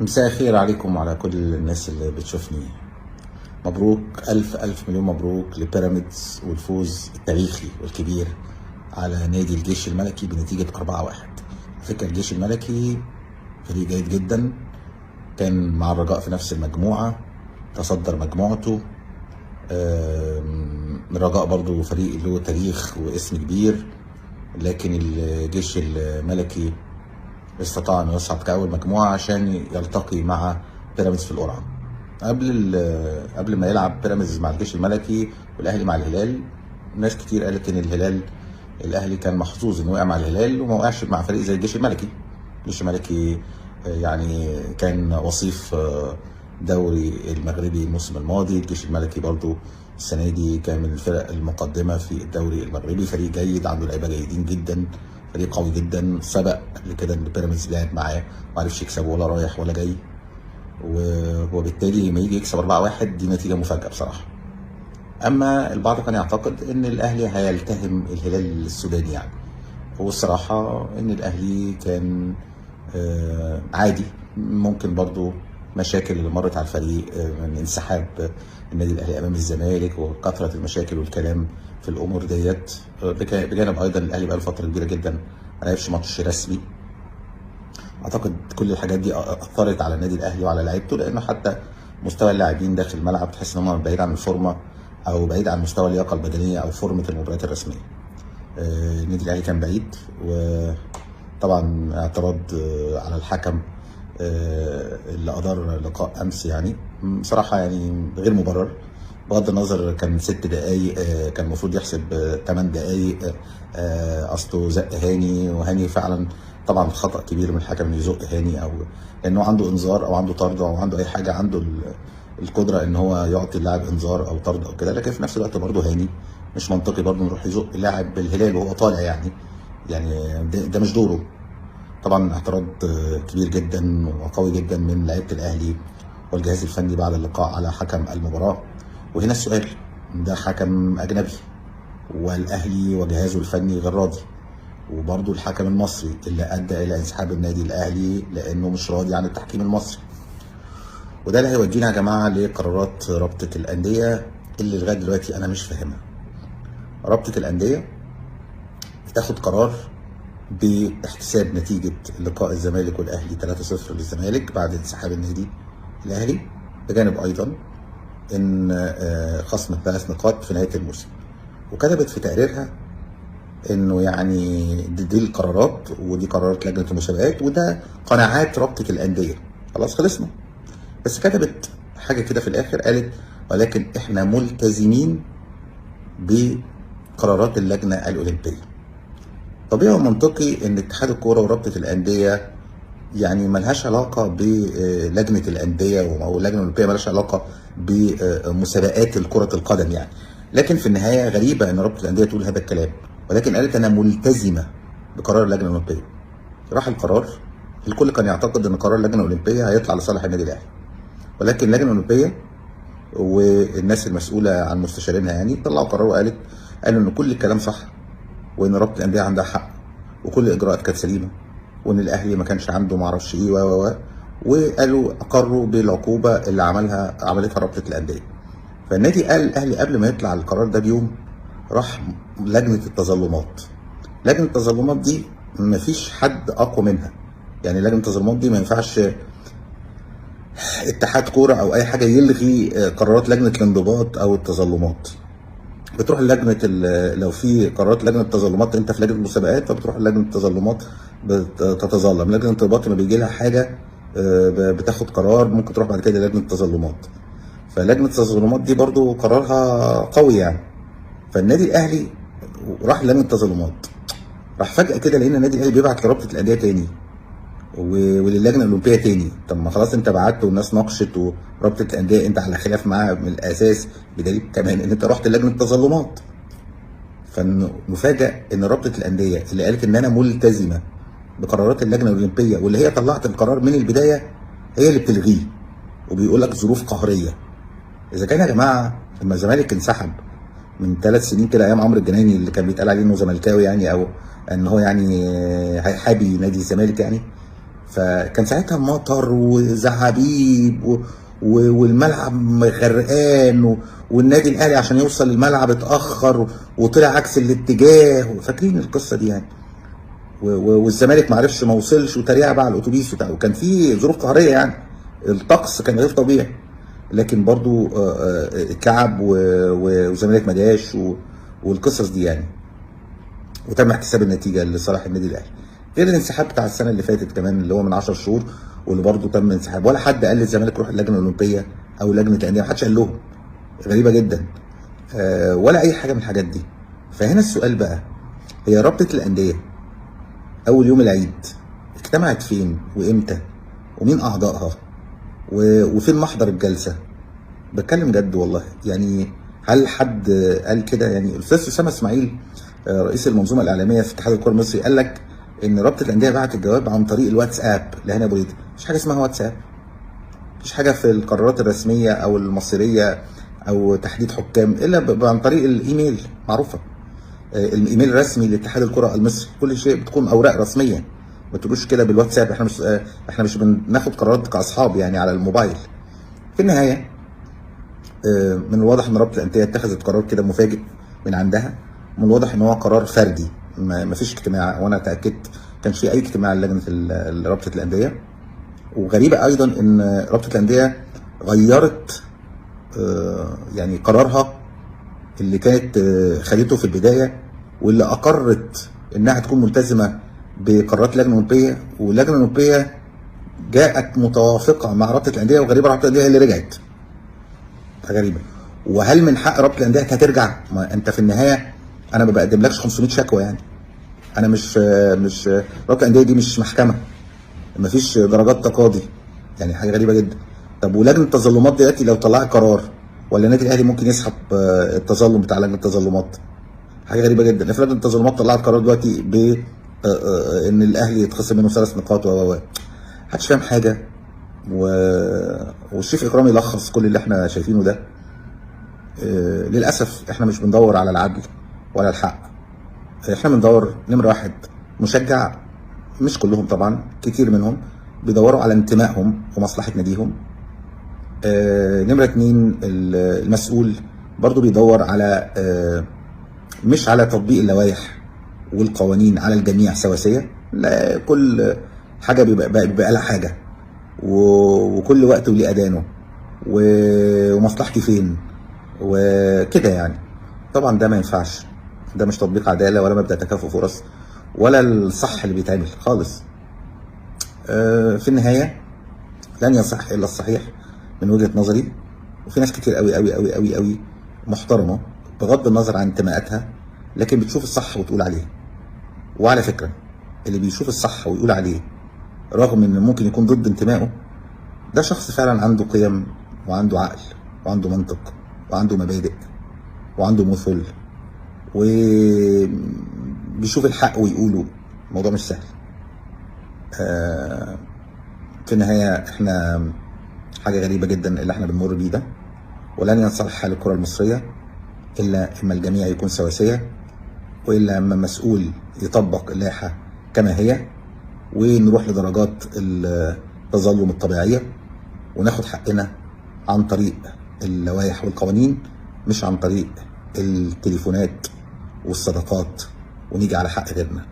مساء الخير عليكم وعلى كل الناس اللي بتشوفني. مبروك، ألف ألف مليون مبروك لبيراميدز والفوز التاريخي والكبير على نادي الجيش الملكي بنتيجة 4-1. فكرة الجيش الملكي فريق جيد جدا، كان مع الرجاء في نفس المجموعة، تصدر مجموعته. الرجاء برضو فريق له تاريخ واسم كبير، لكن الجيش الملكي استطاع انه يصعد كأول مجموعة عشان يلتقي مع بيراميدز في القرعة. قبل ما يلعب بيراميدز مع الجيش الملكي والاهلي مع الهلال، ناس كتير قالت ان الاهلي كان محظوظ انه وقع مع الهلال وما وقعش مع فريق زي الجيش الملكي. الجيش الملكي يعني كان وصيف دوري المغربي الموسم الماضي، الجيش الملكي برضو السنه دي كان من الفرق المقدمه في الدوري المغربي، فريق جيد عنده لعيبه جيدين جدا، فريق قوي جدا. سبق قبل كده ان بيراميدز لعب معاه ما عرفش يكسبه ولا رايح ولا جاي، وبالتالي لما يجي يكسب 4-1 دي نتيجه مفاجاه بصراحه. اما البعض كان يعتقد ان الاهلي هيلتهم الهلال السوداني يعني، والصراحه ان الاهلي كان عادي. ممكن برضو مشاكل اللي مرت على الفريق من انسحاب النادي الاهلي امام الزمالك وكثره المشاكل والكلام في الامور ديت، بجانب ايضا الاهلي بقى له فتره كبيره جدا ما لعبش ماتش رسمي. اعتقد كل الحاجات دي اثرت على النادي الاهلي وعلى لعيبته، لانه حتى مستوى اللاعبين داخل الملعب تحس ان هم بعيد عن الفورمه او بعيد عن مستوى اللياقه البدنيه او فورمه المباريات الرسميه. النادي الاهلي كان بعيد، وطبعا اعتراض على الحكم اللي ادار لقاء امس يعني بصراحه يعني غير مبرر. بغض النظر كان 6 دقايق، كان المفروض يحسب 8 دقايق. اصله زق هاني، وهاني فعلا طبعا خطا كبير من الحكم انه يزق هاني، او لانه عنده انذار او عنده طرد او عنده اي حاجه، عنده القدره ان هو يعطي اللاعب انذار او طرد او كده، لكن في نفس الوقت برضه هاني مش منطقي برضه نروح يزق لاعب الهلال وهو طالع يعني ده مش دوره. طبعا اعتراض كبير جدا وقوي جدا من لعيبه الاهلي والجهاز الفني بعد اللقاء على حكم المباراه. وهنا السؤال، ده حكم اجنبي والاهلي وجهازه الفني غير راضي، وبرضه الحكم المصري اللي ادى الى انسحاب النادي الاهلي لانه مش راضي عن التحكيم المصري. وده اللي هيودينا يا جماعه لقرارات رابطه الانديه اللي لغايه دلوقتي انا مش فاهمها. رابطه الانديه بتاخد قرار باحتساب نتيجه لقاء الزمالك والاهلي 3-0 للزمالك بعد انسحاب النادي الاهلي، بجانب ايضا ان خصم 3 نقاط في نهايه الموسم. وكتبت في تقريرها انه يعني دي القرارات ودي قرارات لجنه المسابقات وده قناعات رابطه الانديه. خلاص خلصنا. بس كتبت حاجه كده في الاخر، قالت ولكن احنا ملتزمين بقرارات اللجنه الاولمبيه. طبيعي ومنطقي ان اتحاد الكوره ورابطه الانديه يعني ملهاش علاقه بلجنه الانديه او اللجنه الاولمبيه ملهاش علاقه بمسابقات كره القدم يعني، لكن في النهايه غريبه ان رابطه الانديه تقول هذا الكلام، ولكن قالت انا ملتزمه بقرار اللجنه الاولمبيه. راح القرار، الكل كان يعتقد ان قرار اللجنه الاولمبيه هيطلع لصالح النادي الاهلي، ولكن اللجنه الاولمبيه والناس المسؤوله عن مستشارينها يعني طلعوا قرار قالوا ان كل الكلام صح، وان رابطه الانديه عندها حق وكل الاجراءات كانت سليمه، وان الاهلي ما كانش عنده معرفش ايه وقالوا اقروا بالعقوبه اللي عملتها رابطه الانديه. فالنادي قال الاهلي قبل ما يطلع القرار ده بيوم راح لجنه التظلمات. لجنه التظلمات دي ما فيش حد اقوى منها، يعني لجنه التظلمات دي ما ينفعش اتحاد كوره او اي حاجه يلغي قرارات لجنه الانضباط او التظلمات. بتروح لجنه لو في قرارات لجنه التظلمات انت في لجنه المسابقات فبتروح لجنه التظلمات بتتظلم. لجنه الانضباط لما بيجي لها حاجه بتاخد قرار، ممكن تروح بعد كده لجنه التظلمات. فلجنه التظلمات دي برضو قرارها قوي يعني. فالنادي الاهلي راح لجنه التظلمات، راح فجاه كده لقينا النادي الاهلي بيبعت لرابطه الانديه تاني وللجنه الاولمبيه تاني. طب ما خلاص انت بعت والناس ناقشت ورابطه الانديه انت على خلاف معاها من الاساس، بدليل كمان ان انت رحت لجنه التظلمات. فنفاجئ ان رابطه الانديه اللي قالت ان انا ملتزمه بقرارات اللجنه الاولمبيه واللي هي طلعت القرار من البدايه هي اللي بتلغيه، وبيقول لك ظروف قهريه. اذا كان يا جماعه لما الزمالك انسحب من 3 سنين كده ايام عمرو الجنايني اللي كان بيتقال عليه انه زملكاوي يعني او ان هو يعني هيحابي نادي الزمالك يعني، فكان ساعتها مطر وزعابيب والملعب غرقان والنادي الاهلي عشان يوصل الملعب اتاخر وطلع عكس الاتجاه، فاكرين القصه دي يعني. والزمالك ما عرفش ما وصلش وتريقه بقى على الاتوبيس وكان في ظروف قهريه يعني، الطقس كان غير طبيعي، لكن برضو كعب والزمالك ما جاش والقصص دي يعني، وتم احتساب النتيجه لصالح النادي الاهلي. غير الانسحاب بتاع السنه اللي فاتت كمان اللي هو من 10 شهور، واللي برضه تم انسحاب، ولا حد قال للزمالك روح اللجنه الاولمبيه او لجنه الانديه، ما حدش قال لهم. غريبه جدا. ولا اي حاجه من الحاجات دي. فهنا السؤال بقى، هي رابطه الانديه اول يوم العيد اجتمعت فين وامتى ومين اعضائها وفين محضر الجلسه؟ بتكلم جد والله يعني. هل حد قال كده؟ يعني الاستاذ اسامه اسماعيل رئيس المنظومه الاعلاميه في اتحاد الكره المصري قال لك ان رابطه الانديه بعت الجواب عن طريق الواتساب لهاني ابو ريده. مفيش حاجه اسمها واتساب، مفيش حاجه في القرارات الرسميه او المصيريه او تحديد حكام الا عن طريق الايميل، معروفه. الايميل الرسمي لاتحاد الكره المصري، كل شيء بتكون اوراق رسميه، ما تقولوش كده بالواتساب. احنا مش بناخد قرارات كاصحاب يعني على الموبايل. في النهايه من الواضح ان رابطه الانديه اتخذت قرار كده مفاجئ من عندها، من الواضح ان هو قرار فردي، ما فيش اجتماع، وانا اتاكدت ما كانش في اي اجتماع لجنه رابطه الانديه. وغريبه ايضا ان رابطه الانديه غيرت يعني قرارها اللي كانت خدته في البدايه، واللي اقرت انها تكون ملتزمه بقرارات اللجنه الاولمبيه، واللجنه الاولمبيه جاءت متوافقه مع رابطه الانديه، وغريبه رابطه الانديه هي اللي رجعت. غريبه. وهل من حق رابطه الانديه هترجع؟ ما انت في النهايه انا ما بقدملكش 500 شكوى يعني. انا مش رابطه الانديه دي مش محكمه، ما فيش درجات تقاضي يعني، حاجه غريبه جدا. طب ولجنه التظلمات دلوقتي لو طلعت قرار، ولا النادي الاهلي ممكن يسحب التظلم بتاع لجنه التظلمات؟ حاجه غريبه جدا. افرض لجنه التظلمات طلعت قرار دلوقتي ب ان الاهلي يتخصم منه 3 نقاط محدش فاهم حاجه. والشيف اكرامي يلخص كل اللي احنا شايفينه ده. للاسف احنا مش بندور على العدل ولا الحق، احنا بندور نمره واحد مشجع، مش كلهم طبعا، كتير منهم بيدوروا على انتمائهم ومصلحه ناديهم. نمره اتنين المسؤول برضو بيدور على مش على تطبيق اللوائح والقوانين على الجميع سواسيه، لا، كل حاجه بيبقى لها حاجه، وكل وقت وليه اذانه، ومصلحتي فين وكده يعني. طبعا ده ما ينفعش، ده مش تطبيق عداله ولا مبدا تكافؤ فرص ولا الصح اللي بيتعمل خالص. في النهايه لن يصح الا الصحيح من وجهه نظري، وفي ناس كتير قوي قوي قوي قوي قوي محترمه بغض النظر عن انتماءاتها، لكن بتشوف الصح وتقول عليه. وعلى فكره اللي بيشوف الصح ويقول عليه رغم ان ممكن يكون ضد انتمائه، ده شخص فعلا عنده قيم وعنده عقل وعنده منطق وعنده مبادئ وعنده مثل، وبيشوف الحق ويقوله. الموضوع مش سهل. في النهاية احنا حاجة غريبة جدا اللي احنا بنمر بيه ده، ولن ينصلح حال الكرة المصرية الا اما الجميع يكون سواسية، والا اما مسؤول يطبق اللائحة كما هي، ونروح لدرجات التظلم الطبيعية، وناخد حقنا عن طريق اللوائح والقوانين، مش عن طريق التليفونات والصداقات ونيجي على حق غيرنا.